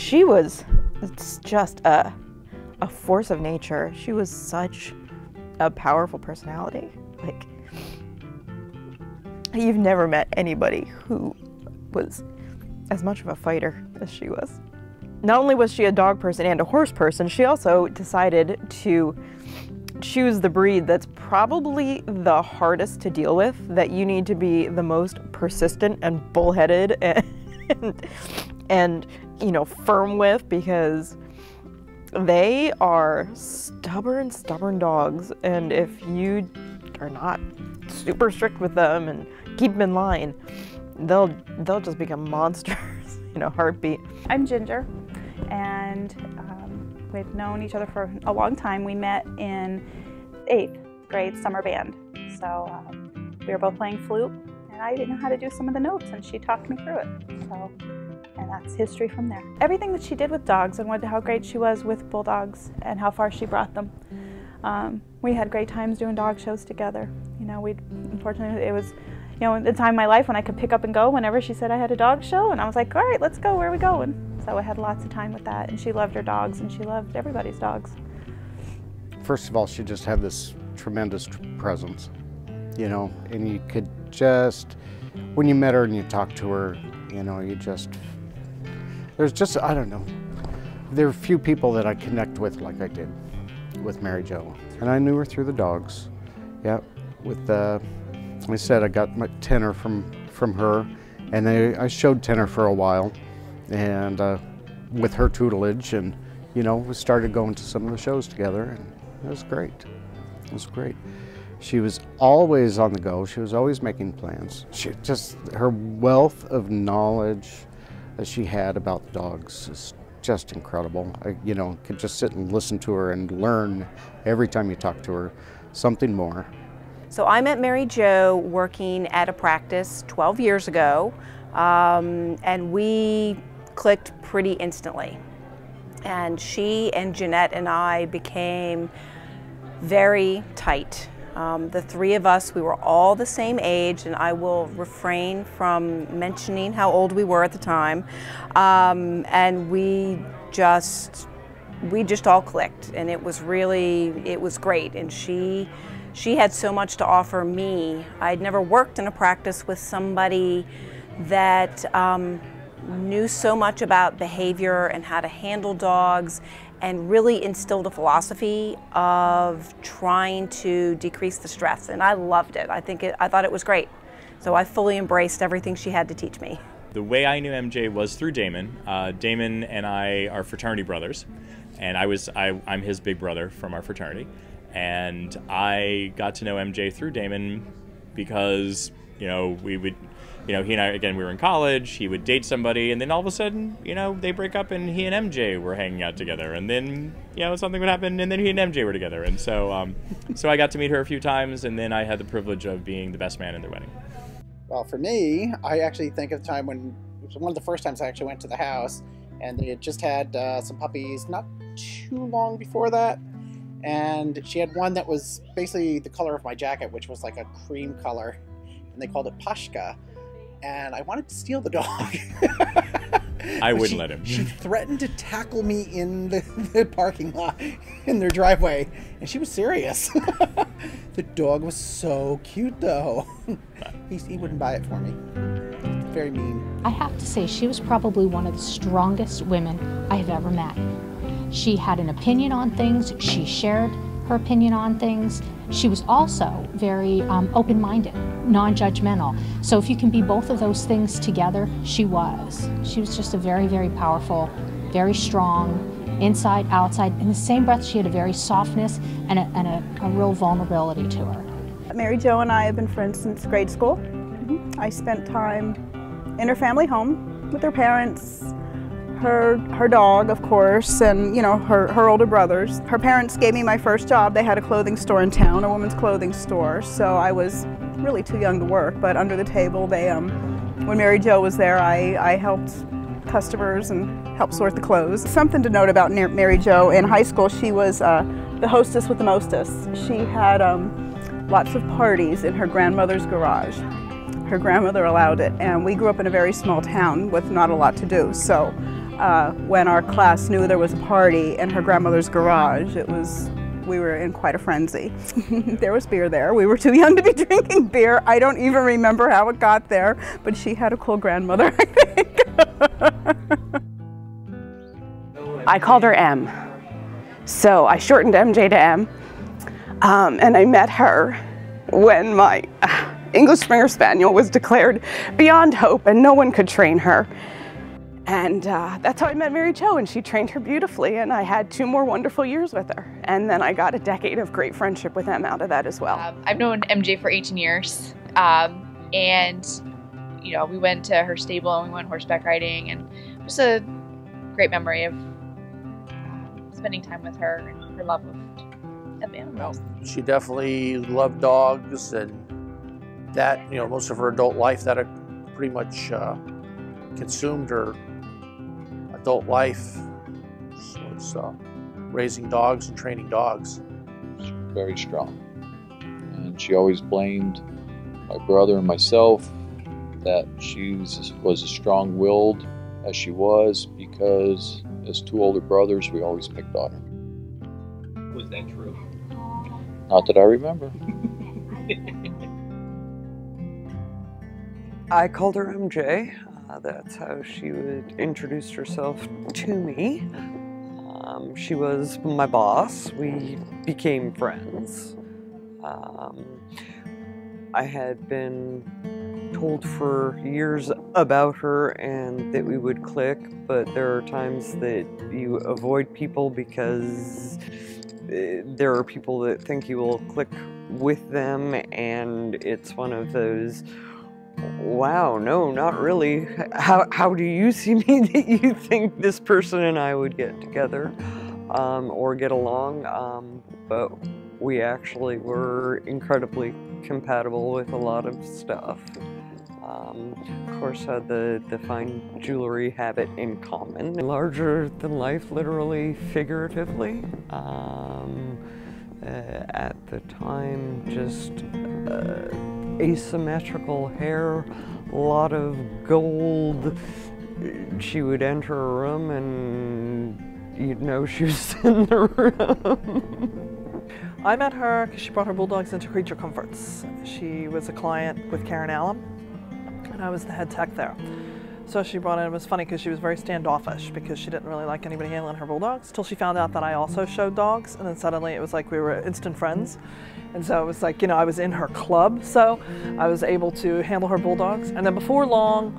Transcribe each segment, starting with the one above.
she was just a force of nature. She was such a powerful personality. Like, you've never met anybody who was as much of a fighter as she was. Not only was she a dog person and a horse person, she also decided to choose the breed that's probably the hardest to deal with, that you need to be the most persistent and bullheaded and you know, firm with, because they are stubborn dogs, and if you are not super strict with them and keep them in line, they'll just become monsters in a heartbeat. I'm Ginger, and we've known each other for a long time. We met in 8th grade summer band. So we were both playing flute, and I didn't know how to do some of the notes, and she talked me through it. So, and that's history from there. Everything that she did with dogs, and how great she was with bulldogs and how far she brought them. We had great times doing dog shows together. You know, unfortunately, it was, you know, the time in my life when I could pick up and go whenever she said I had a dog show, and I was like, all right, let's go, where are we going? So I had lots of time with that, and she loved her dogs, and she loved everybody's dogs. First of all, she just had this tremendous presence, you know, and you could just, when you met her and you talked to her, you know, there's just, I don't know, there are few people that I connect with like I did with Mary Jo. And I knew her through the dogs, yeah, with I said I got my tenor from her, and I showed tenor for a while, and with her tutelage, and you know, we started going to some of the shows together, and it was great. It was great. She was always on the go. She was always making plans. Her wealth of knowledge that she had about dogs is just incredible. You know, could just sit and listen to her and learn every time you talk to her something more. So I met Mary Jo working at a practice 12 years ago, and we clicked pretty instantly. And she and Jeanette and I became very tight. The three of us, we were all the same age, and I will refrain from mentioning how old we were at the time. And we just all clicked, and it was great. And she had so much to offer me. I'd never worked in a practice with somebody that knew so much about behavior and how to handle dogs, and really instilled a philosophy of trying to decrease the stress, and I loved it. I thought it was great. So I fully embraced everything she had to teach me. The way I knew MJ was through Damon. Damon and I are fraternity brothers, and I'm his big brother from our fraternity. And I got to know MJ through Damon because, you know, he and I, again, we were in college, he would date somebody, and then all of a sudden, you know, they break up and he and MJ were hanging out together, and then, you know, something would happen and then he and MJ were together. And so, so I got to meet her a few times, and then I had the privilege of being the best man in their wedding. Well, for me, I actually think of the time when, it was one of the first times I actually went to the house, and they had just had some puppies not too long before that. And she had one that was basically the color of my jacket, which was like a cream color, and they called it Pashka. And I wanted to steal the dog. I wouldn't let him. She threatened to tackle me in the parking lot, in their driveway, and she was serious. The dog was so cute, though. He wouldn't buy it for me. Very mean. I have to say, she was probably one of the strongest women I have ever met. She had an opinion on things. She shared her opinion on things. She was also very open-minded, non-judgmental. So if you can be both of those things together, she was. She was just a very, very powerful, very strong, inside, outside. In the same breath, she had a very softness and a real vulnerability to her. Mary Jo and I have been friends since grade school. I spent time in her family home with her parents, her dog, of course, and you know, her older brothers. Her parents gave me my first job. They had a clothing store in town, a women's clothing store, so I was really too young to work, but under the table they when Mary Jo was there, I helped customers and helped sort the clothes. Something to note about Mary Jo: in high school she was the hostess with the mostest. She had lots of parties in her grandmother's garage. Her grandmother allowed it, and we grew up in a very small town with not a lot to do, so when our class knew there was a party in her grandmother's garage. We were in quite a frenzy. There was beer there. We were too young to be drinking beer. I don't even remember how it got there, but she had a cool grandmother, I think. I called her M. So I shortened MJ to M. And I met her when my English Springer Spaniel was declared beyond hope and no one could train her. And that's how I met Mary Jo, and she trained her beautifully, and I had 2 more wonderful years with her. And then I got a decade of great friendship with Em out of that as well. I've known MJ for 18 years, and you know, we went to her stable and we went horseback riding, and just a great memory of spending time with her and her love of animals. Well, she definitely loved dogs, and that, you know, most of her adult life, that pretty much consumed her adult life. Was raising dogs and training dogs. Very strong, and she always blamed my brother and myself that she was as strong-willed as she was because as 2 older brothers we always picked on her. Was that true? Not that I remember. I called her MJ. That's how she would introduce herself to me. She was my boss. We became friends. I had been told for years about her and that we would click, but there are times that you avoid people because there are people that think you will click with them, and it's one of those, wow, no, not really. How do you see me that you think this person and I would get together or get along? But we actually were incredibly compatible with a lot of stuff. Of course, had the fine jewelry habit in common. Larger than life, literally, figuratively. At the time, just asymmetrical hair, a lot of gold. She would enter a room and you'd know she was in the room. I met her because she brought her bulldogs into Creature Comforts. She was a client with Karen Allen, and I was the head tech there. So she brought in, it was funny because she was very standoffish because she didn't really like anybody handling her bulldogs till she found out that I also showed dogs, and then suddenly it was like we were instant friends. And so it was like, you know, I was in her club, so I was able to handle her bulldogs. And then before long,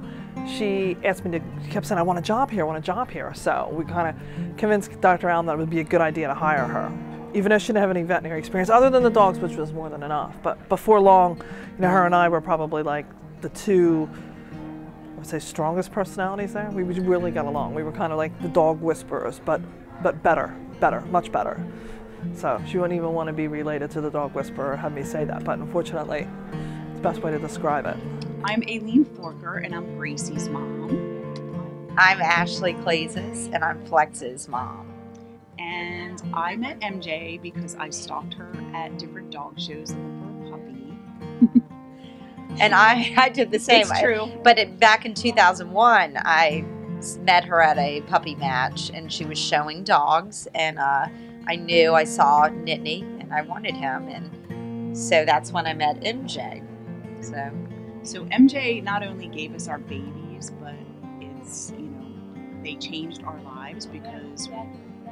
she asked me to, she kept saying, I want a job here, I want a job here. So we kind of convinced Dr. Allen that it would be a good idea to hire her, even though she didn't have any veterinary experience other than the dogs, which was more than enough. But before long, you know, her and I were probably like the 2, I would say, strongest personalities there. We really got along. We were kind of like the dog whisperers, but better, much better. So she wouldn't even want to be related to the dog whisperer, had me say that, but unfortunately, it's the best way to describe it. I'm Aileen Forker, and I'm Gracie's mom. I'm Ashley Klazas, and I'm Flex's mom. And I met MJ because I stalked her at different dog shows looking for a puppy. And I did the same. It's true. But back in 2001, I met her at a puppy match, and she was showing dogs, and I knew, I saw Nittany, and I wanted him, and so that's when I met MJ. So MJ not only gave us our babies, but it's, you know, they changed our lives because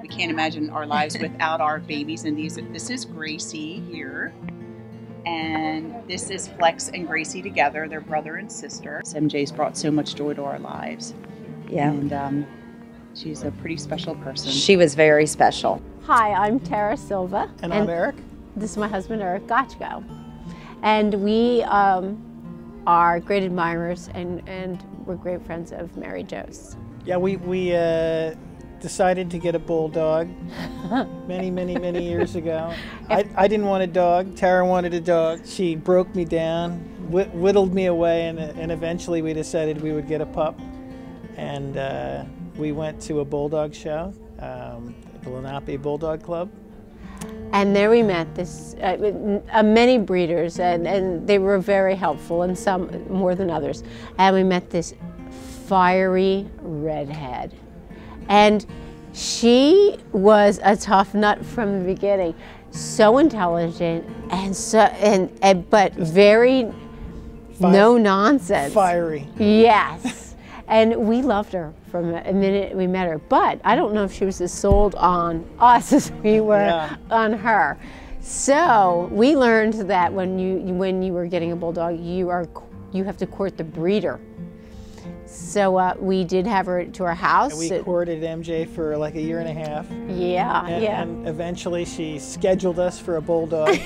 we can't imagine our lives without our babies. And this is Gracie here, and this is Flex and Gracie together. They're brother and sister. MJ's brought so much joy to our lives. Yeah. And she's a pretty special person. She was very special. Hi, I'm Tara Silva. And I'm Eric. This is my husband, Eric Gotchko. And we are great admirers and we're great friends of Mary Jo's. Yeah, we decided to get a bulldog many years ago. I didn't want a dog. Tara wanted a dog. She broke me down, whittled me away, and eventually we decided we would get a pup. And we went to a bulldog show, the Lenape Bulldog Club. And there we met many breeders, and they were very helpful, and some more than others. And we met this fiery redhead. And she was a tough nut from the beginning. So intelligent but very no nonsense. Fiery. Yes. And we loved her from the minute we met her. But I don't know if she was as sold on us as we were on her. So we learned that when you were getting a bulldog, you have to court the breeder. So we did have her to our house. And we courted MJ for like a year and a half. Yeah, and eventually she scheduled us for a bulldog.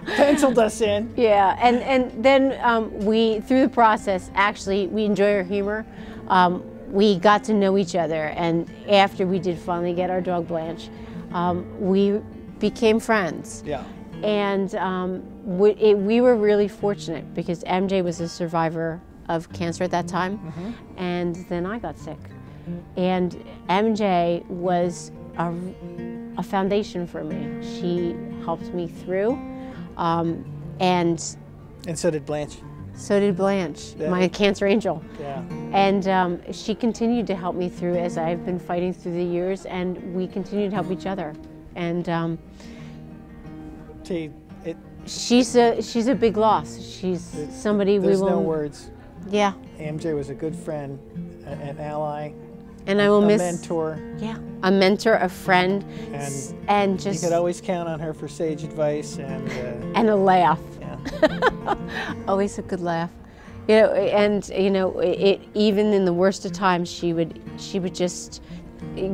Penciled us in. Yeah, and then we, through the process, actually, we enjoy her humor. We got to know each other, and after we did finally get our dog Blanche, we became friends. Yeah. And we were really fortunate because MJ was a survivor of cancer at that time, and then I got sick. And MJ was a foundation for me. She helped me through, and so did Blanche. So did Blanche, my cancer angel. Yeah. And she continued to help me through as I've been fighting through the years, and we continued to help each other. And she's a big loss. She's somebody we will. There's no words. Yeah. MJ was a good friend, an ally, and I will miss a mentor. Yeah, a mentor, a friend, and just you could always count on her for sage advice and a laugh. Yeah. Always a good laugh. You know, and you know, even in the worst of times, she would just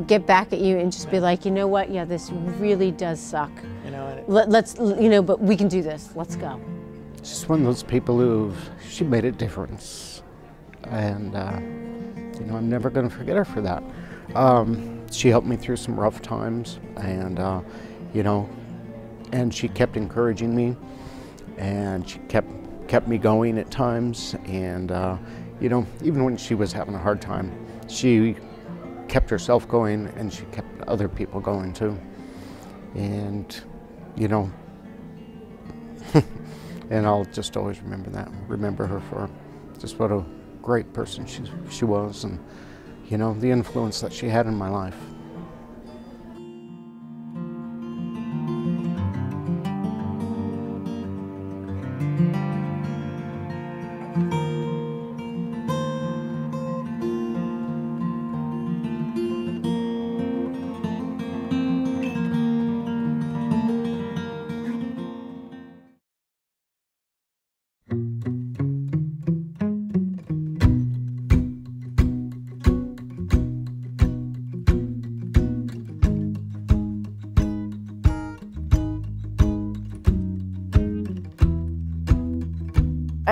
get back at you and just be like, you know what? Yeah, this really does suck. You know, let's but we can do this. Let's go. She's one of those people she made a difference, and you know, I'm never going to forget her for that. She helped me through some rough times, and you know, and she kept encouraging me, and she kept me going at times, and you know, even when she was having a hard time, she kept herself going, and she kept other people going too, and you know. And I'll just always remember her for just what a great person she was, and you know, the influence that she had in my life.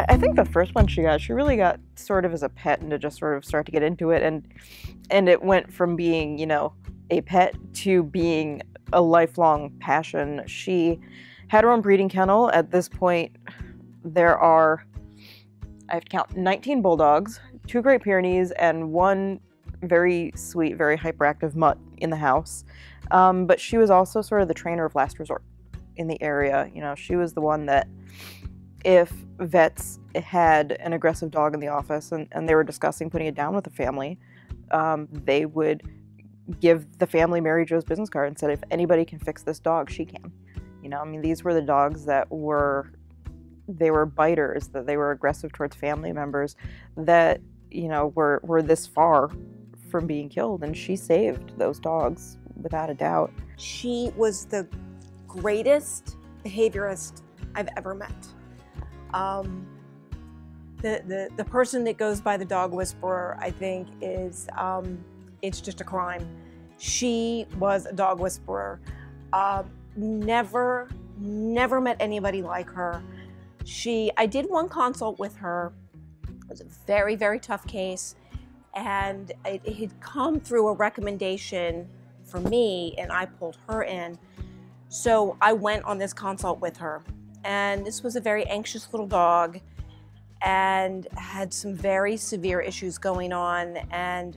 I think the first one she really got sort of as a pet and to just sort of start to get into it, and it went from being, you know, a pet to being a lifelong passion. She had her own breeding kennel. At this point, there are, I have to count, 19 bulldogs, 2 Great Pyrenees, and 1 very sweet, very hyperactive mutt in the house. But she was also sort of the trainer of last resort in the area. You know, she was the one that, if vets had an aggressive dog in the office and they were discussing putting it down with the family, they would give the family Mary Jo's business card and said, if anybody can fix this dog, she can. You know, I mean, these were the dogs that they were biters, that they were aggressive towards family members, that, you know, were this far from being killed, and she saved those dogs without a doubt. She was the greatest behaviorist I've ever met. The person that goes by the dog whisperer, I think, is it's just a crime. She was a dog whisperer. Never met anybody like her. I did one consult with her. It was a very, very tough case, and it had come through a recommendation for me, and I pulled her in. So I went on this consult with her. And this was a very anxious little dog and had some very severe issues going on. And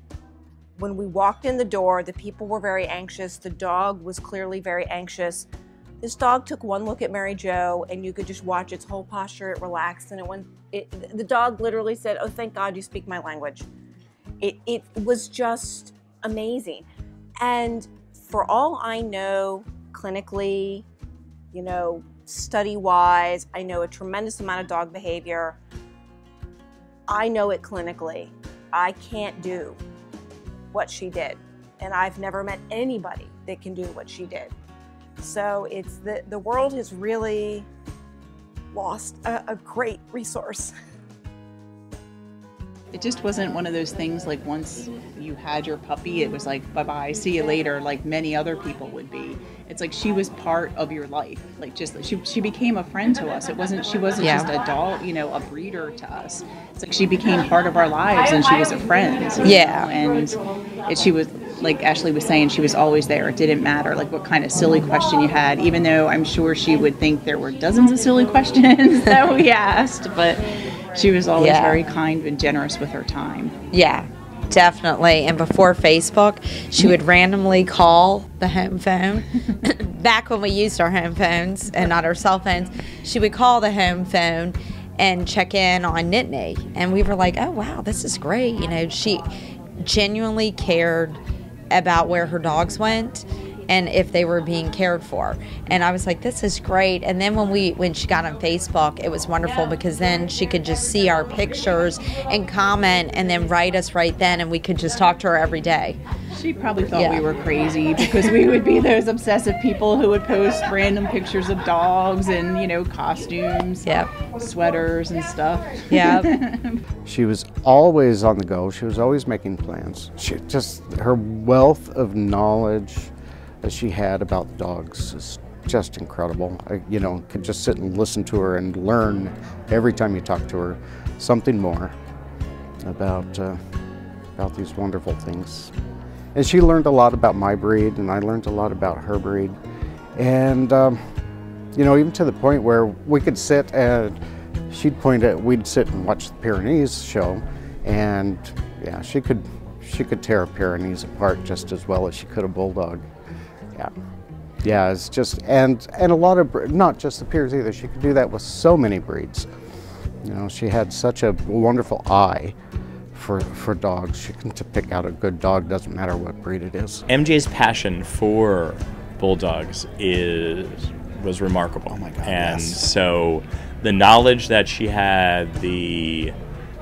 when we walked in the door, the people were very anxious. The dog was clearly very anxious. This dog took one look at Mary Jo, and you could just watch its whole posture. It relaxed, and the dog literally said, "Oh, thank God you speak my language." It was just amazing. And for all I know, clinically, you know, study-wise, I know a tremendous amount of dog behavior. I know it clinically. I can't do what she did. And I've never met anybody that can do what she did. So it's the world has really lost a great resource. It just wasn't one of those things like once you had your puppy, it was like, bye-bye, see you later, like many other people would be. It's like she was part of your life. Like just, she became a friend to us. She wasn't just a dog, you know, a breeder to us. It's like she became part of our lives and she was a friend. Yeah. And she was, like Ashley was saying, she was always there. It didn't matter like what kind of silly question you had, even though I'm sure she would think there were dozens of silly questions that we asked, but she was always very kind and generous with her time. Yeah, definitely. And before Facebook, she would randomly call the home phone. Back when we used our home phones and not our cell phones, she would call the home phone and check in on Nittany. And we were like, oh, wow, this is great. You know, she genuinely cared about where her dogs went and if they were being cared for. And I was like, this is great. And then when she got on Facebook, it was wonderful because then she could just see our pictures and comment and then write us right then, and we could just talk to her every day. She probably thought we were crazy because we would be those obsessive people who would post random pictures of dogs and, you know, costumes, sweaters and stuff. Yeah. She was always on the go. She was always making plans. Her wealth of knowledge that she had about dogs is just incredible. I, you know, could just sit and listen to her and learn every time you talk to her something more about these wonderful things. And she learned a lot about my breed, and I learned a lot about her breed. And you know, even to the point where we could sit and we'd sit and watch the Pyrenees show, and yeah, she could tear a Pyrenees apart just as well as she could a bulldog. Yeah, it's just, and a lot of, not just the Pyrenees either, she could do that with so many breeds. You know, she had such a wonderful eye for dogs. She can pick out a good dog, doesn't matter what breed it is. MJ's passion for bulldogs was remarkable. Oh my God, and so the knowledge that she had, the,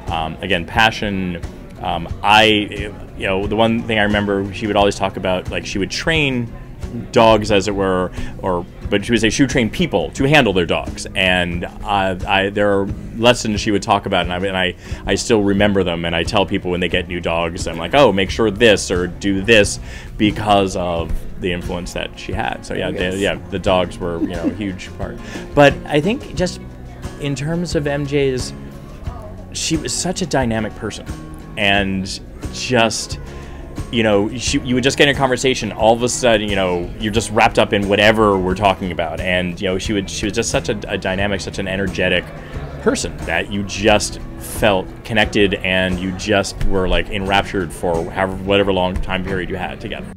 again, passion, you know, the one thing I remember she would always talk about, like she would train dogs, as it were, but she would say she would train people to handle their dogs, and there are lessons she would talk about, and I still remember them, and I tell people when they get new dogs, I'm like, oh, make sure this or do this, because of the influence that she had. So yeah, the dogs were, you know, a huge part. But I think just in terms of MJ's, she was such a dynamic person, and just, you know, you would just get in a conversation, all of a sudden, you know, you're just wrapped up in whatever we're talking about, and you know, she was just such a dynamic, such an energetic person that you just felt connected, and you just were like enraptured for whatever long time period you had together.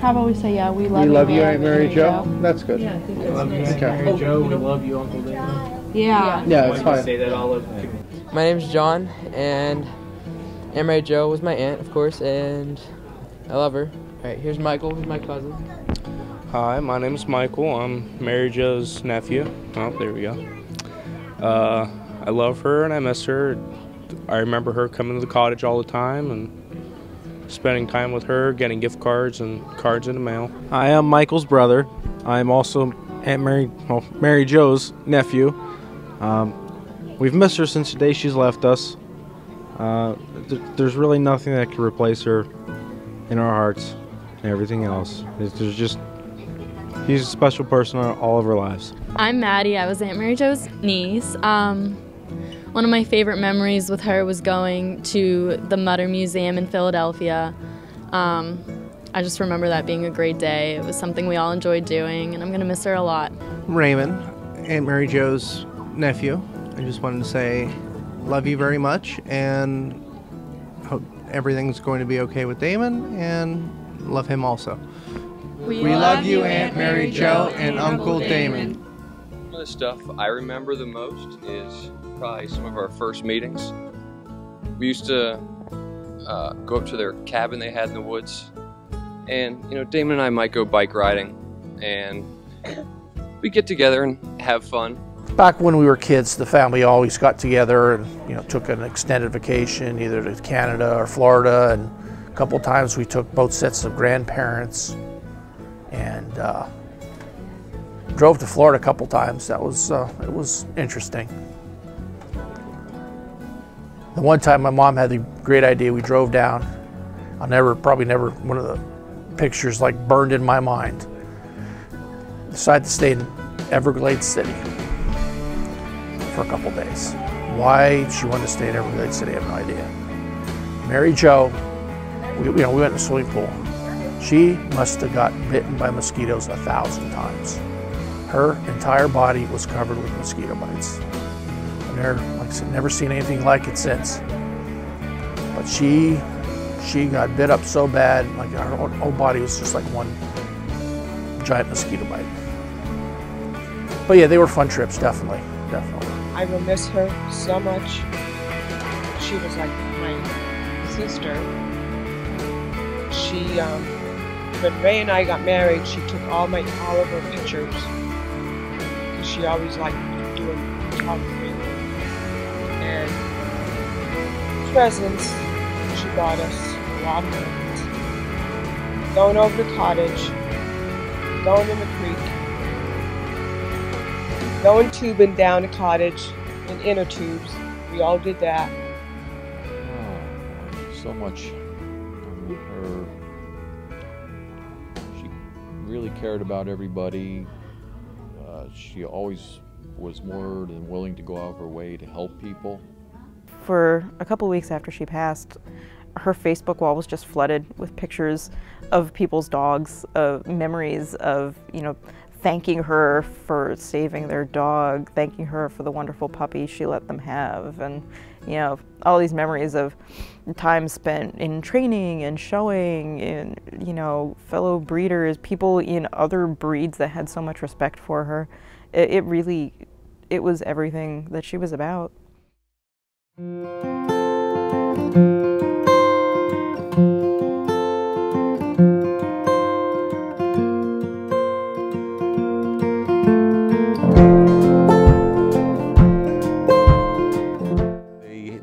How about we say, yeah, we love you. We love you, Aunt Aunt Mary Jo. That's good. Yeah, I think We that's love you, good. Aunt Mary Jo. We love you, Uncle David. Yeah. Yeah, it's fine. Say that all of My name's John, and Aunt Mary Jo was my aunt, of course, and I love her. All right, here's Michael, who's my cousin. Hi, my name is Michael. I'm Mary Jo's nephew. Oh, there we go. I love her and I miss her. I remember her coming to the cottage all the time and spending time with her, getting gift cards and cards in the mail. I am Michael's brother. I'm also Aunt Mary Jo's nephew. We've missed her since the day she's left us. There's really nothing that can replace her in our hearts and everything else. She's a special person in all of our lives. I'm Maddie. I was Aunt Mary Jo's niece. One of my favorite memories with her was going to the Mutter Museum in Philadelphia. I just remember that being a great day. It was something we all enjoyed doing, and I'm going to miss her a lot. Raymond, Aunt Mary Jo's nephew. I just wanted to say love you very much and hope everything's going to be okay with Damon and love him also. We love you, Aunt Mary Jo and Uncle Damon. One of the stuff I remember the most is probably some of our first meetings. We used to go up to their cabin they had in the woods, and Damon and I might go bike riding, and we get together and have fun. Back when we were kids, the family always got together and took an extended vacation either to Canada or Florida, and a couple times we took both sets of grandparents and drove to Florida a couple times. That was it was interesting. The one time my mom had the great idea, we drove down. Probably never, one of the pictures like burned in my mind. Decided to stay in Everglades City for a couple days. Why she wanted to stay in Everglades City, I have no idea. Mary Jo, we went in the swimming pool. She must have got bitten by mosquitoes 1,000 times. Her entire body was covered with mosquito bites. And like I said, never seen anything like it since. But she got bit up so bad, like her whole body was just like one giant mosquito bite. But yeah, they were fun trips, definitely. I will miss her so much. She was like my sister. When Ray and I got married, she took all of her pictures. She always liked doing photography. And presents, she bought us a lot of presents. Going over the cottage, going in the creek, going tubing down the cottage in inner tubes. We all did that. So much. Her, she really cared about everybody. She always was more than willing to go out of her way to help people. For a couple weeks after she passed, her Facebook wall was just flooded with pictures of people's dogs, of memories of, thanking her for saving their dog, thanking her for the wonderful puppy she let them have, and all these memories of time spent in training and showing, and fellow breeders, people in other breeds that had so much respect for her. It was everything that she was about.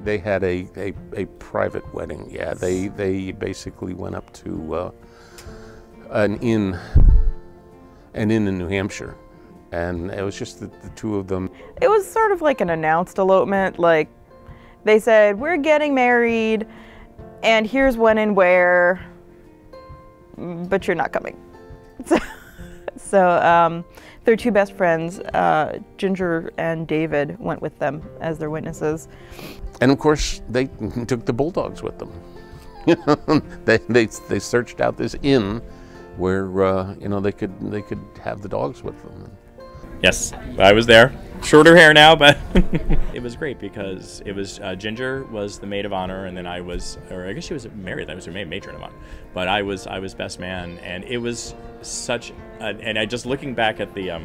They had a private wedding. Yeah, they basically went up to an inn in New Hampshire, and it was just the two of them. It was sort of like an announced elopement. Like they said, we're getting married, and here's when and where, but you're not coming. So their two best friends, Ginger and David, went with them as their witnesses. And of course, they took the bulldogs with them. They searched out this inn where they could have the dogs with them. Yes, I was there. Shorter hair now, but it was great because it was Ginger was the maid of honor, and then I was, or I guess she was married. I was her matron of honor, but I was best man, and it was such. And I just looking back at the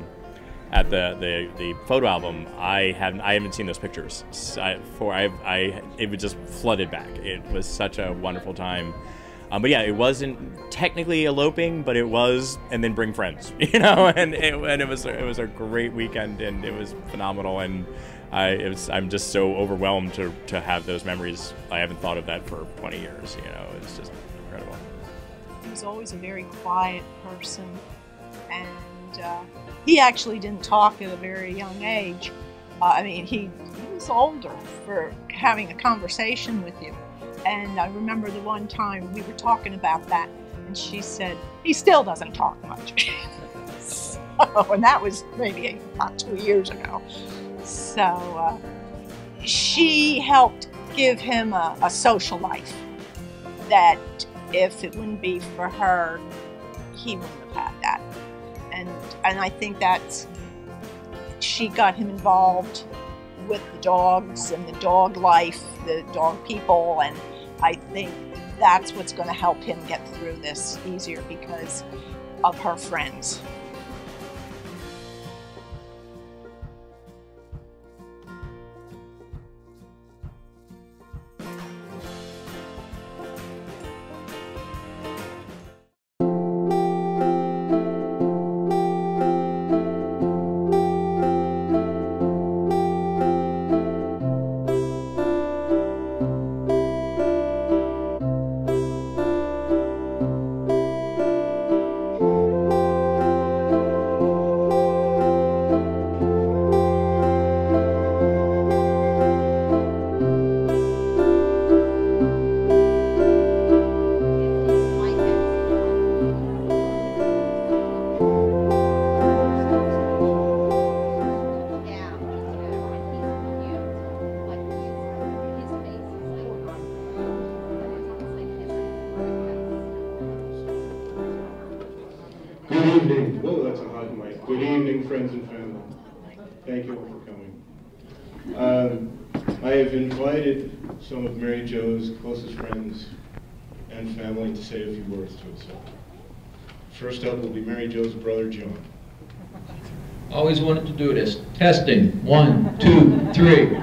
photo album, I haven't seen those pictures. It was just flooded back. It was such a wonderful time. But yeah, it wasn't technically eloping, but it was, and then bring friends, and it was a great weekend, and it was phenomenal, and I'm just so overwhelmed to have those memories. I haven't thought of that for 20 years, it's just incredible. He was always a very quiet person, and he actually didn't talk at a very young age. He was older for having a conversation with you. And I remember the one time we were talking about that, and she said, he still doesn't talk much. And that was maybe about 2 years ago. So she helped give him a social life that if it wouldn't be for her, he wouldn't have had that. And I think that's she got him involved with the dogs and the dog life, the dog people, and I think that's what's going to help him get through this easier because of her friends. Good evening. Whoa, that's a hot mic. Good evening, friends and family. Thank you all for coming. I have invited some of Mary Jo's closest friends and family to say a few words to us. First up will be Mary Jo's brother, John. Always wanted to do this. Testing. 1, 2, 3.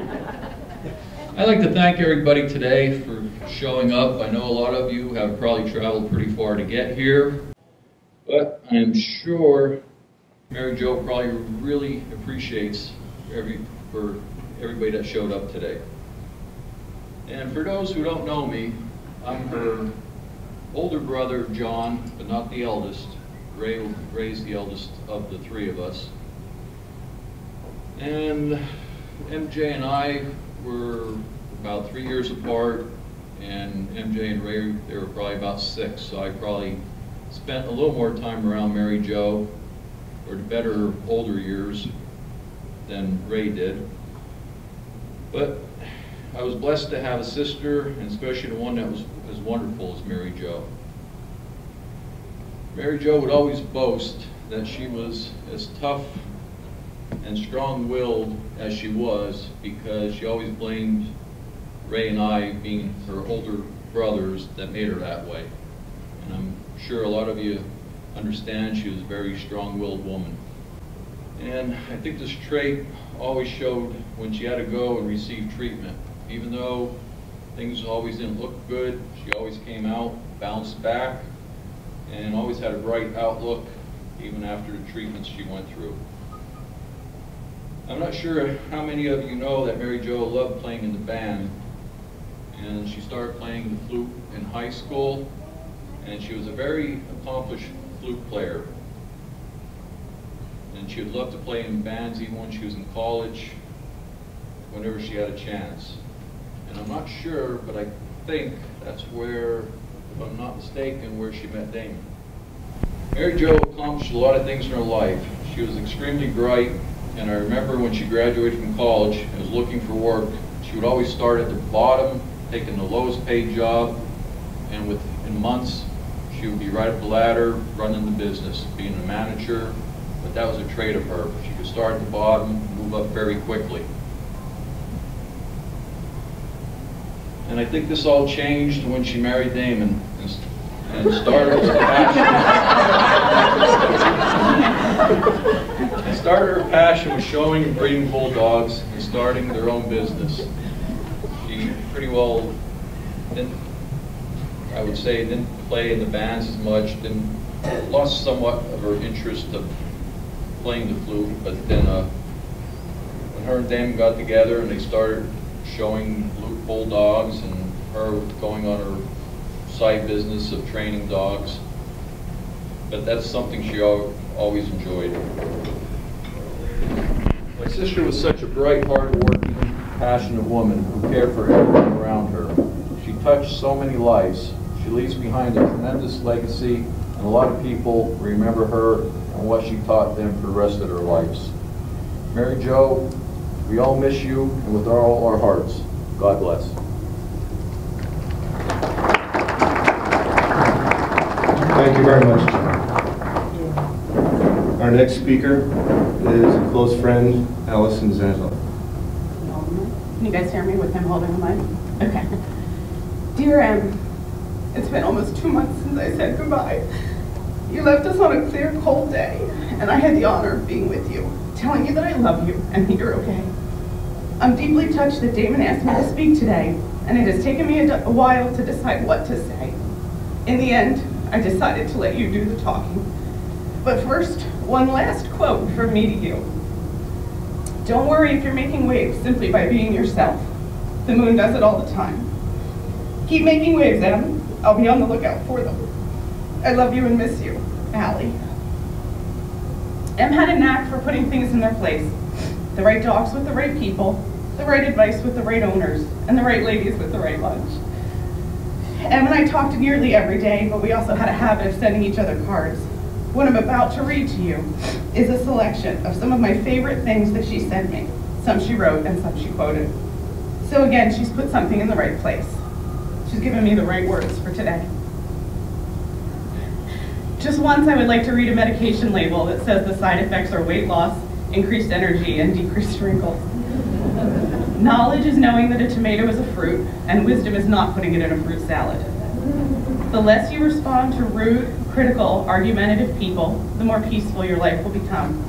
I'd like to thank everybody today for showing up. I know a lot of you have probably traveled pretty far to get here, but I am sure Mary Jo probably really appreciates everybody that showed up today. And for those who don't know me, I'm her older brother, John, but not the eldest. Ray's the eldest of the three of us. And MJ and I were about 3 years apart, and MJ and Ray, they were probably about 6, so I probably spent a little more time around Mary Jo, or the better older years, than Ray did. But I was blessed to have a sister, and especially the one that was as wonderful as Mary Jo. Mary Jo would always boast that she was as tough and strong-willed as she was because she always blamed Ray and I, being her older brothers, that made her that way. And I'm sure a lot of you understand she was a very strong-willed woman. And I think this trait always showed when she had to go and receive treatment. Even though things always didn't look good, she always came out, bounced back, and always had a bright outlook even after the treatments she went through. I'm not sure how many of you know that Mary Jo loved playing in the band, and she started playing the flute in high school, and she was a very accomplished flute player. And she would love to play in bands even when she was in college, whenever she had a chance. And I'm not sure, but I think that's where, if I'm not mistaken, where she met Damon. Mary Jo accomplished a lot of things in her life. She was extremely bright, and I remember when she graduated from college and was looking for work, she would always start at the bottom, taking the lowest paid job, and within months, she would be right up the ladder, running the business, being a manager, but that was a trait of her. She could start at the bottom, move up very quickly. And I think this all changed when she married Damon and started her passion with showing and breeding bulldogs and starting their own business. She pretty well didn't, I would say, didn't play in the bands as much, lost somewhat of her interest of playing the flute, but then when her and Damon got together and they started showing bulldogs and her going on her side business of training dogs, but that's something she always enjoyed. My sister was such a bright, hard-working, passionate woman who cared for everyone around her. She touched so many lives. She leaves behind a tremendous legacy, and a lot of people remember her and what she taught them for the rest of their lives. Mary Jo, we all miss you, and with all our hearts, God bless. Thank you very much, John. Our next speaker is a close friend, Allison Zantel. Can you guys hear me with him holding the mic? Okay. Dear M, it's been almost 2 months since I said goodbye. You left us on a clear, cold day, and I had the honor of being with you, telling you that I love you and that you're okay. I'm deeply touched that Damon asked me to speak today, and it has taken me a while to decide what to say. In the end, I decided to let you do the talking. But first, one last quote from me to you. Don't worry if you're making waves simply by being yourself. The moon does it all the time. Keep making waves, Em. I'll be on the lookout for them. I love you and miss you, Allie. Em had a knack for putting things in their place. The right dogs with the right people, the right advice with the right owners, and the right ladies with the right lunch. Em and I talked nearly every day, but we also had a habit of sending each other cards. What I'm about to read to you is a selection of some of my favorite things that she sent me. Some she wrote and some she quoted. So again, she's put something in the right place. She's given me the right words for today. Just once, I would like to read a medication label that says the side effects are weight loss, increased energy, and decreased wrinkles. Knowledge is knowing that a tomato is a fruit, and wisdom is not putting it in a fruit salad. The less you respond to rude, critical, argumentative people, the more peaceful your life will become.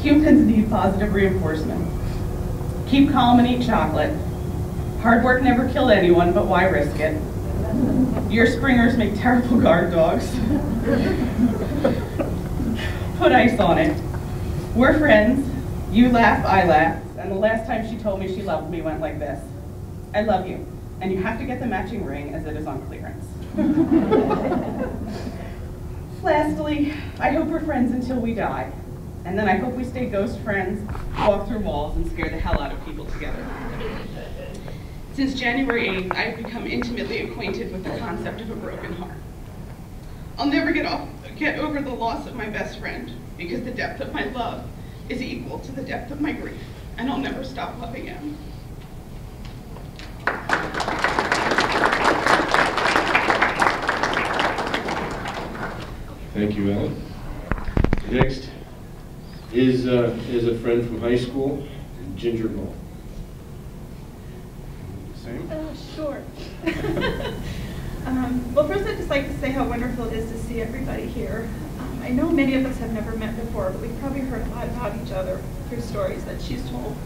Humans need positive reinforcement. Keep calm and eat chocolate. Hard work never killed anyone, but why risk it? Your springers make terrible guard dogs. Put ice on it. We're friends. You laugh, I laugh. And the last time she told me she loved me went like this. I love you, and you have to get the matching ring as it is on clearance. Lastly, I hope we're friends until we die. And then I hope we stay ghost friends, walk through walls, and scare the hell out of people together. Since January 8th, I've become intimately acquainted with the concept of a broken heart. I'll never get over the loss of my best friend, because the depth of my love is equal to the depth of my grief, and I'll never stop loving him. Thank you, Ellen. Next is a friend from high school, Ginger Muhl. Same? Sure. Well, first I'd just like to say how wonderful it is to see everybody here. I know many of us have never met before, but we've probably heard a lot about each other through stories that she's told.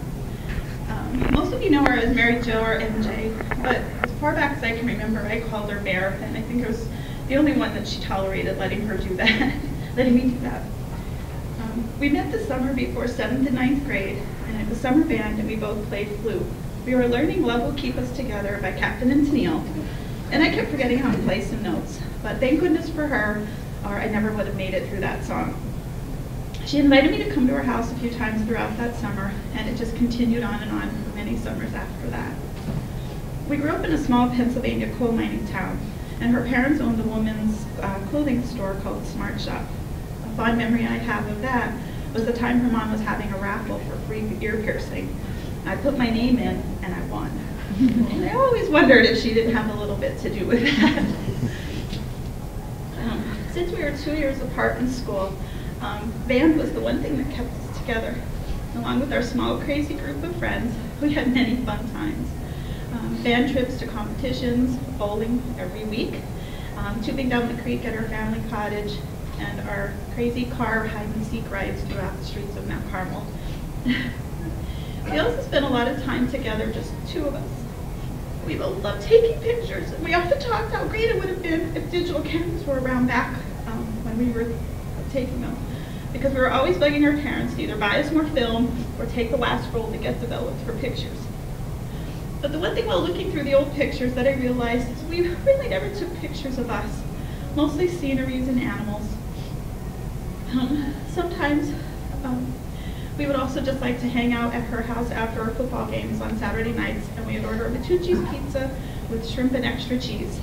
Most of you know her as Mary Jo or MJ, but as far back as I can remember, I called her Bear, and I think it was the only one that she tolerated letting her do that, letting me do that. We met the summer before 7th and 9th grade, and it was summer band, and we both played flute. We were learning Love Will Keep Us Together by Captain and Tennille, and I kept forgetting how to play some notes, but thank goodness for her, or I never would have made it through that song. She invited me to come to her house a few times throughout that summer, and it just continued on and on for many summers after that. We grew up in a small Pennsylvania coal mining town, and her parents owned a woman's clothing store called Smart Shop. A fond memory I have of that was the time her mom was having a raffle for free ear piercing. I put my name in, and I won. And I always wondered if she didn't have a little bit to do with that. Since we were 2 years apart in school, band was the one thing that kept us together. Along with our small, crazy group of friends, we had many fun times. Band trips to competitions, bowling every week, tubing down the creek at our family cottage, and our crazy car hide-and-seek rides throughout the streets of Mount Carmel. We also spent a lot of time together, just two of us. We both loved taking pictures, and we often talked how great it would have been if digital cameras were around back when we were taking them, because we were always begging our parents to either buy us more film or take the last roll that gets developed for pictures. But the one thing while looking through the old pictures that I realized is we really never took pictures of us, mostly sceneries and animals. Sometimes we would also just like to hang out at her house after our football games on Saturday nights, and we'd order a Bertucci's pizza with shrimp and extra cheese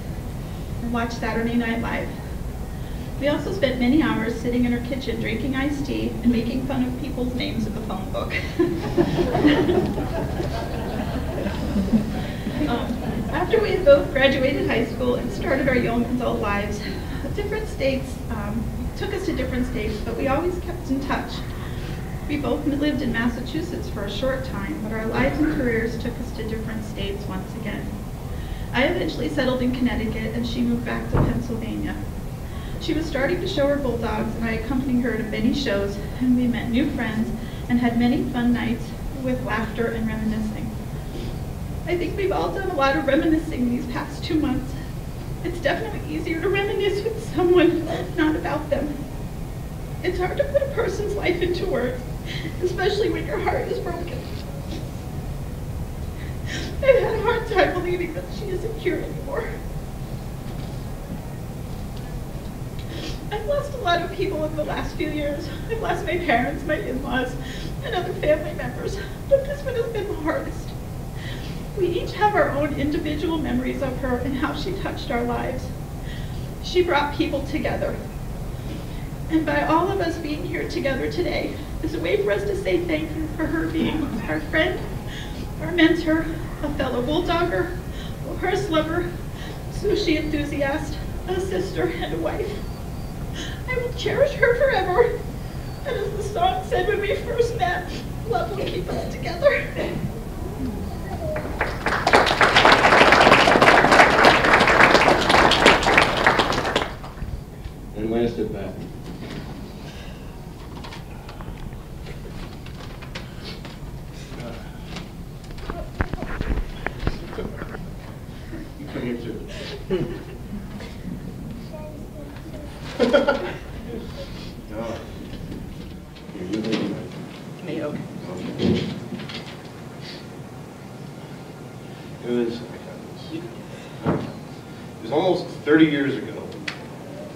and watch Saturday Night Live. We also spent many hours sitting in her kitchen drinking iced tea and making fun of people's names in the phone book. After we had both graduated high school and started our young adult lives, different states, took us to different states, but we always kept in touch. We both lived in Massachusetts for a short time, but our lives and careers took us to different states once again. I eventually settled in Connecticut, and she moved back to Pennsylvania. She was starting to show her bulldogs, and I accompanied her to many shows, and we met new friends and had many fun nights with laughter and reminiscing. I think we've all done a lot of reminiscing these past 2 months. It's definitely easier to reminisce with someone, not about them. It's hard to put a person's life into words, especially when your heart is broken. I've had a hard time believing that she isn't here anymore. I've lost a lot of people in the last few years. I've lost my parents, my in-laws, and other family members, but this one has been the hardest. We each have our own individual memories of her and how she touched our lives. She brought people together. And by all of us being here together today is a way for us to say thank you for her being our friend, our mentor, a fellow bulldogger, a horse lover, sushi enthusiast, a sister, and a wife. I will cherish her forever. And as the song said when we first met, love will keep us together. And last at bat. You come here too. Oh. Here, you lady. Me, okay. It was almost 30 years ago.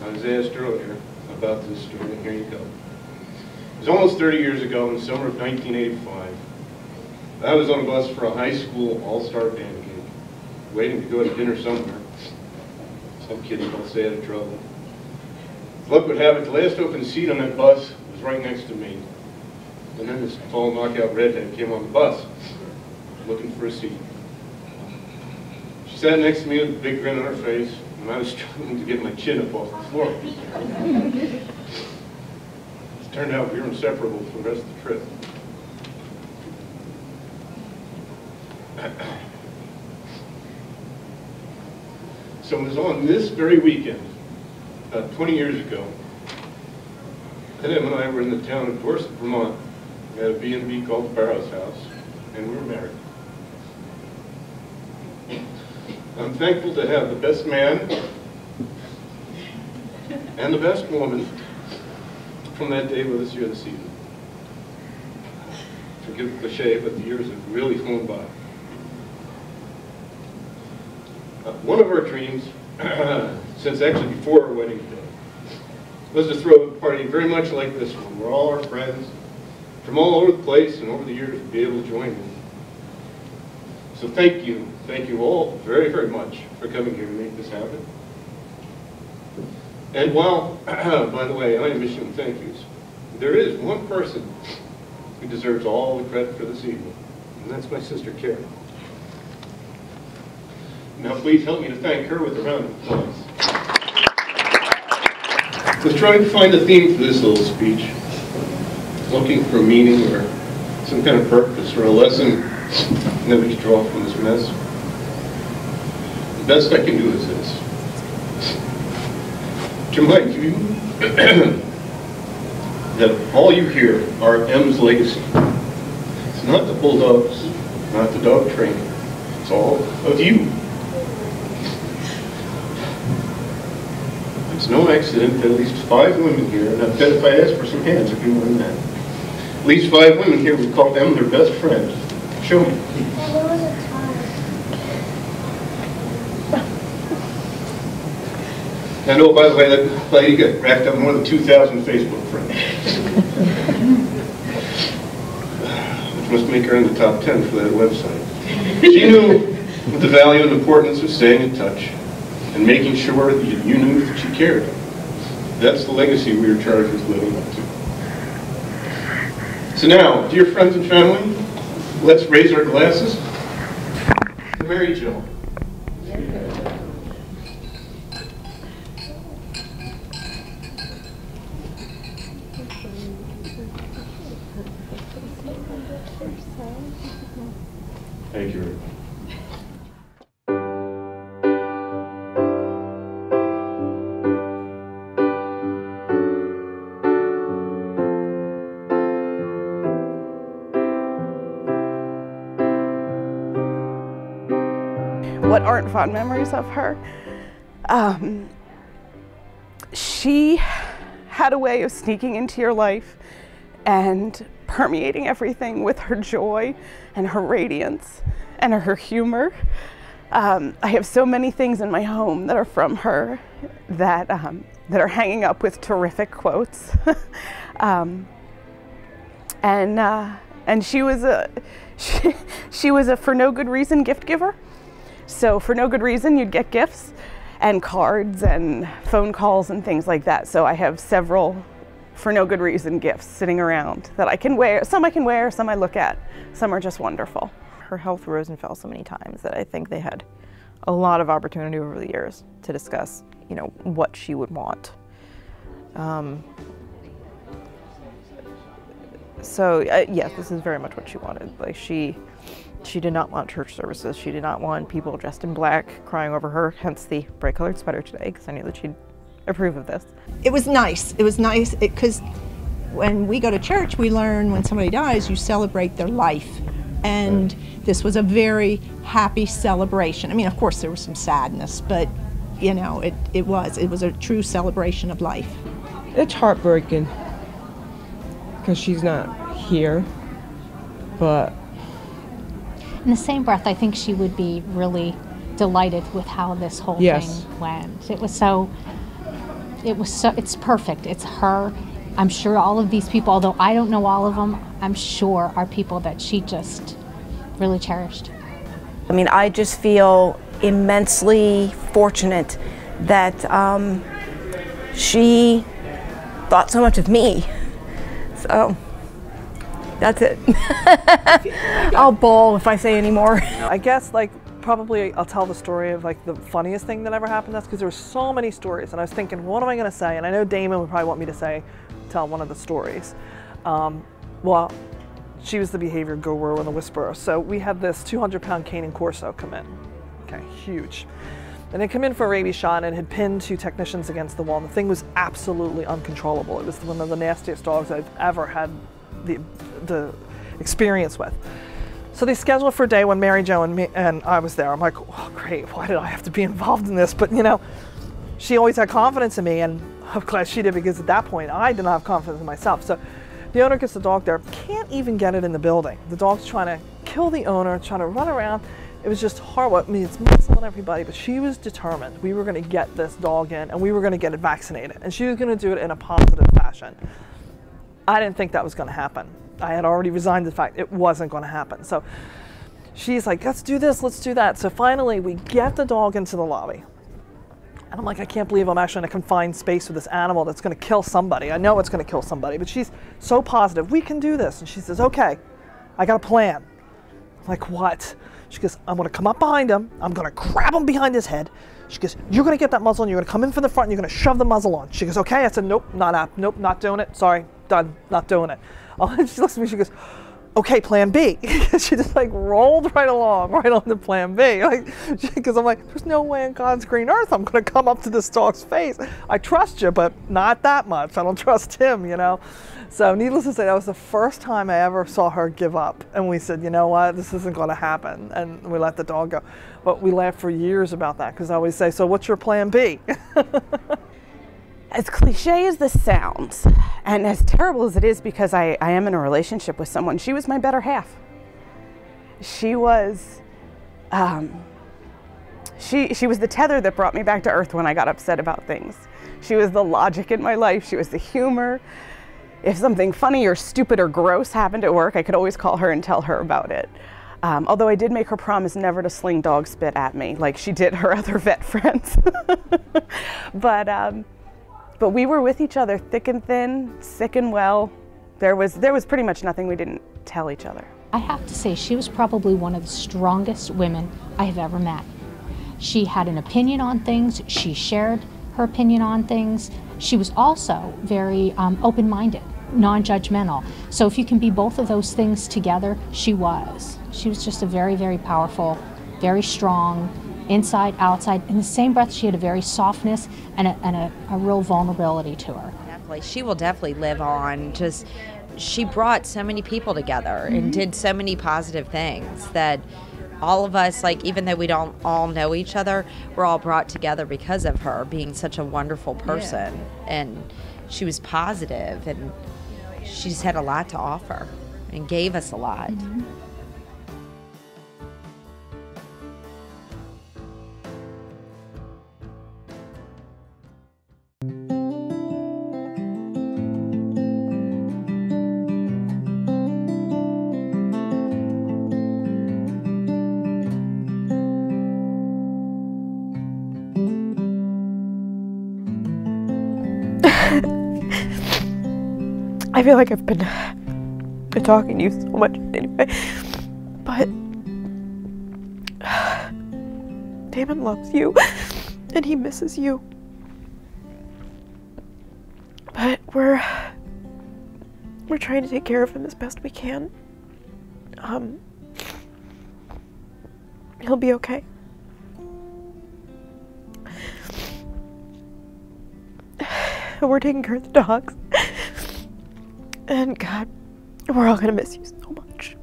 I was asked earlier about this story, and here you go. It was almost 30 years ago in the summer of 1985. I was on a bus for a high school all-star band gig, waiting to go to dinner somewhere. Some kid I'll stay out of trouble. Luck would have it, the last open seat on that bus was right next to me. And then this tall knockout redhead came on the bus, looking for a seat. She sat next to me with a big grin on her face, and I was struggling to get my chin up off the floor. It turned out we were inseparable for the rest of the trip. So it was on this very weekend, about 20 years ago, that Em and I were in the town of Dorset, Vermont, at a B&B called the Barrow's House, and we were married. I'm thankful to have the best man and the best woman from that day with us here this evening. Forgive the cliche, but the years have really flown by. One of our dreams, since actually before our wedding day, was to throw a party very much like this one, where all our friends from all over the place and over the years would be able to join in. So thank you all very, very much for coming here to make this happen. And while, by the way, I am issuing thank yous, there is one person who deserves all the credit for this evening, and that's my sister, Kerry. Now please help me to thank her with a round of applause. I was trying to find a theme for this little speech, looking for a meaning or some kind of purpose or a lesson that we could draw from this mess. The best I can do is this. To remind you that all you hear are M's legacy. It's not the bulldogs, not the dog training. It's all of you. It's no accident that at least 5 women here, and I bet if I ask for some hands, it'd be more than that. At least 5 women here would call them their best friend. Show me. And oh, by the way, that lady got racked up more than 2,000 Facebook friends. Which must make her in the top 10 for that website. She knew the value and importance of staying in touch and making sure that you knew that she cared. That's the legacy we are charged with living up to. So now, dear friends and family, let's raise our glasses to Mary Jo. Thank you. What aren't fond memories of her? She had a way of sneaking into your life and permeating everything with her joy and her radiance and her humor. I have so many things in my home that are from her that are hanging up with terrific quotes. And she was a for no good reason gift giver. So for no good reason, you'd get gifts and cards and phone calls and things like that. So I have several for no good reason gifts sitting around that I can wear. Some I can wear, some I look at. Some are just wonderful. Her health rose and fell so many times that I think they had a lot of opportunity over the years to discuss, you know, what she would want. Yes, this is very much what she wanted. Like she did not want church services. She did not want people dressed in black crying over her, hence the bright colored sweater today, because I knew that she'd approve of this. It was nice. It was nice because when we go to church, we learn when somebody dies, you celebrate their life. And this was a very happy celebration. I mean, of course, there was some sadness, but, you know, it was a true celebration of life. It's heartbreaking because she's not here, but in the same breath, I think she would be really delighted with how this whole thing went. It's perfect. It's her. I'm sure all of these people, although I don't know all of them, I'm sure are people that she just really cherished. I mean, I just feel immensely fortunate that she thought so much of me. So that's it. I'll bawl if I say any more. I guess, like, probably I'll tell the story of, like, the funniest thing that ever happened to us, because there were so many stories, and I was thinking, what am I going to say? And I know Damon would probably want me to tell one of the stories. Well, she was the behavior guru and the whisperer. So we had this 200-pound cane and Corso come in. Okay, huge. And they come in for a rabies shot and had pinned 2 technicians against the wall. And the thing was absolutely uncontrollable. It was one of the nastiest dogs I've ever had the experience with. So they scheduled for a day when Mary Jo and I was there. I'm like, oh great, why did I have to be involved in this? But you know, she always had confidence in me, and I'm glad she did, because at that point I did not have confidence in myself. So the owner gets the dog there, can't even get it in the building. The dog's trying to kill the owner, trying to run around. It was just horrible. I mean, it's muscling everybody, but she was determined. We were going to get this dog in, and we were going to get it vaccinated, and she was going to do it in a positive fashion. I didn't think that was going to happen. I had already resigned to the fact it wasn't going to happen. So she's like, let's do this, let's do that. So finally we get the dog into the lobby. And I'm like, I can't believe I'm actually in a confined space with this animal that's going to kill somebody. I know it's going to kill somebody, but she's so positive. We can do this. And she says, okay, I got a plan. I'm like, what? She goes, I'm going to come up behind him. I'm going to grab him behind his head. She goes, you're going to get that muzzle and you're going to come in from the front and you're going to shove the muzzle on. She goes, okay. I said, nope, not doing it. Sorry, done, not doing it. And she looks at me, she goes, okay, plan B. She just like rolled right along, right on to plan B. Because I'm like, there's no way in God's green earth I'm going to come up to this dog's face. I trust you, but not that much. I don't trust him, you know. So needless to say, that was the first time I ever saw her give up. And we said, you know what, this isn't going to happen. And we let the dog go. But we laughed for years about that, because I always say, so what's your plan B? As cliche as this sounds, and as terrible as it is, because I am in a relationship with someone, she was my better half. She was, she was the tether that brought me back to earth when I got upset about things. She was the logic in my life. She was the humor. If something funny or stupid or gross happened at work, I could always call her and tell her about it. Although I did make her promise never to sling dog spit at me like she did her other vet friends. But we were with each other thick and thin, sick and well. There was pretty much nothing we didn't tell each other. I have to say, she was probably one of the strongest women I have ever met. She had an opinion on things. She shared her opinion on things. She was also very open-minded, non-judgmental. So if you can be both of those things together, she was. She was just a very, very powerful, very strong, inside, outside. In the same breath, she had a very softness and a real vulnerability to her. Definitely. She will definitely live on. Just, she brought so many people together and did so many positive things that all of us, like, even though we don't all know each other, we're all brought together because of her being such a wonderful person. And she was positive, and she just had a lot to offer and gave us a lot. I feel like I've been talking to you so much anyway, but Damon loves you and he misses you. But we're trying to take care of him as best we can. He'll be okay. We're taking care of the dogs. And God, we're all gonna miss you so much.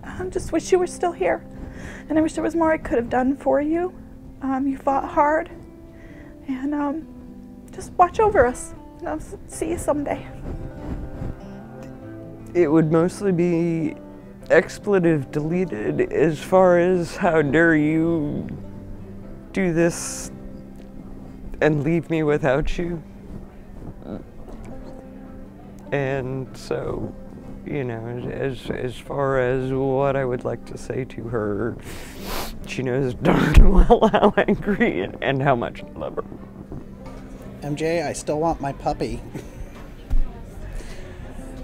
I just wish you were still here. And I wish there was more I could have done for you. You fought hard. And just watch over us. And I'll see you someday. It would mostly be expletive deleted as far as how dare you do this and leave me without you. And so, you know, as far as what I would like to say to her, she knows darn well how angry and how much I love her. MJ, I still want my puppy.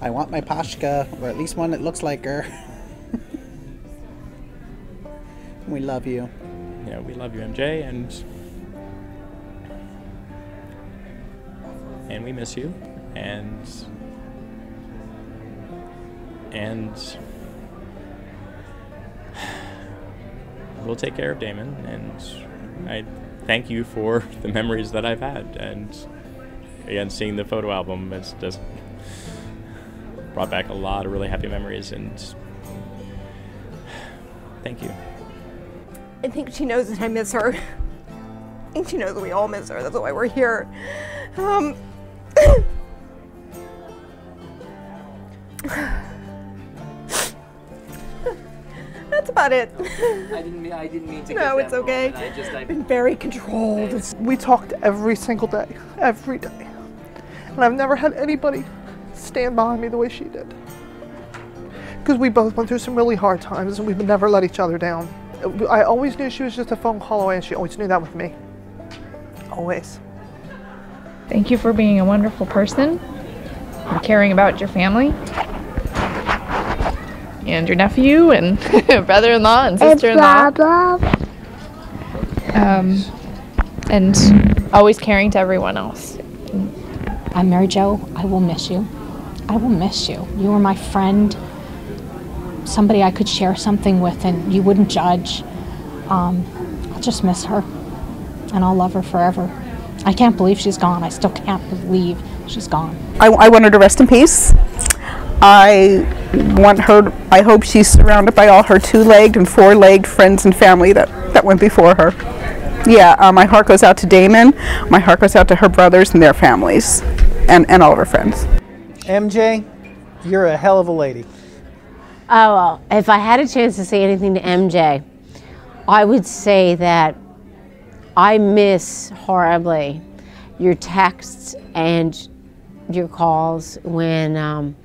I want my Pashka, or at least one that looks like her. We love you. Yeah, we love you, MJ, and we miss you, and we'll take care of Damon, and I thank you for the memories that I've had, and again, seeing the photo album, it's just brought back a lot of really happy memories, and thank you. I think she knows that I miss her. I think she knows that we all miss her. That's why we're here. That's about it. I didn't mean to. No, it's okay. I've been very controlled. We talked every single day, every day. And I've never had anybody stand behind me the way she did. Because we both went through some really hard times and we've never let each other down. I always knew she was just a phone call away, and she always knew that with me. Always. Thank you for being a wonderful person and caring about your family and your nephew and brother-in-law and sister-in-law. And always caring to everyone else. I'm Mary Jo. I will miss you. I will miss you. You were my friend, somebody I could share something with and you wouldn't judge. I'll just miss her and I'll love her forever. I can't believe she's gone. I still can't believe she's gone. I want her to rest in peace. I hope she's surrounded by all her two-legged and four-legged friends and family that went before her. Yeah, my heart goes out to Damon. My heart goes out to her brothers and their families and all of her friends. MJ, you're a hell of a lady. Oh, well, if I had a chance to say anything to MJ, I would say that I miss horribly your texts and your calls when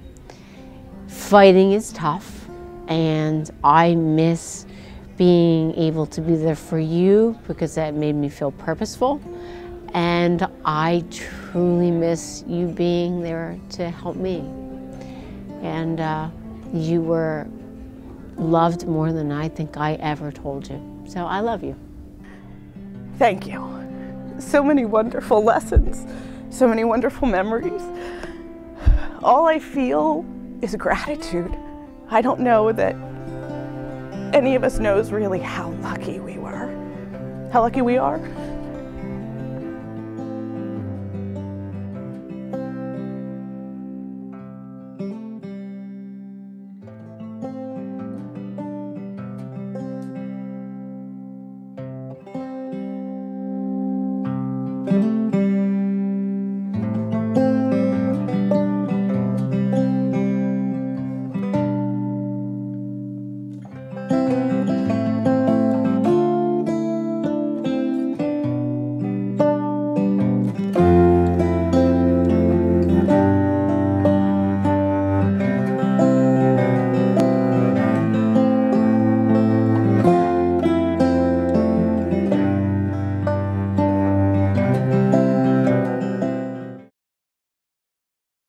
fighting is tough, and I miss being able to be there for you because that made me feel purposeful, and I truly miss you being there to help me. And you were loved more than I think I ever told you. So I love you. Thank you. So many wonderful lessons, so many wonderful memories. All I feel is gratitude. I don't know that any of us knows really how lucky we are. How lucky we are.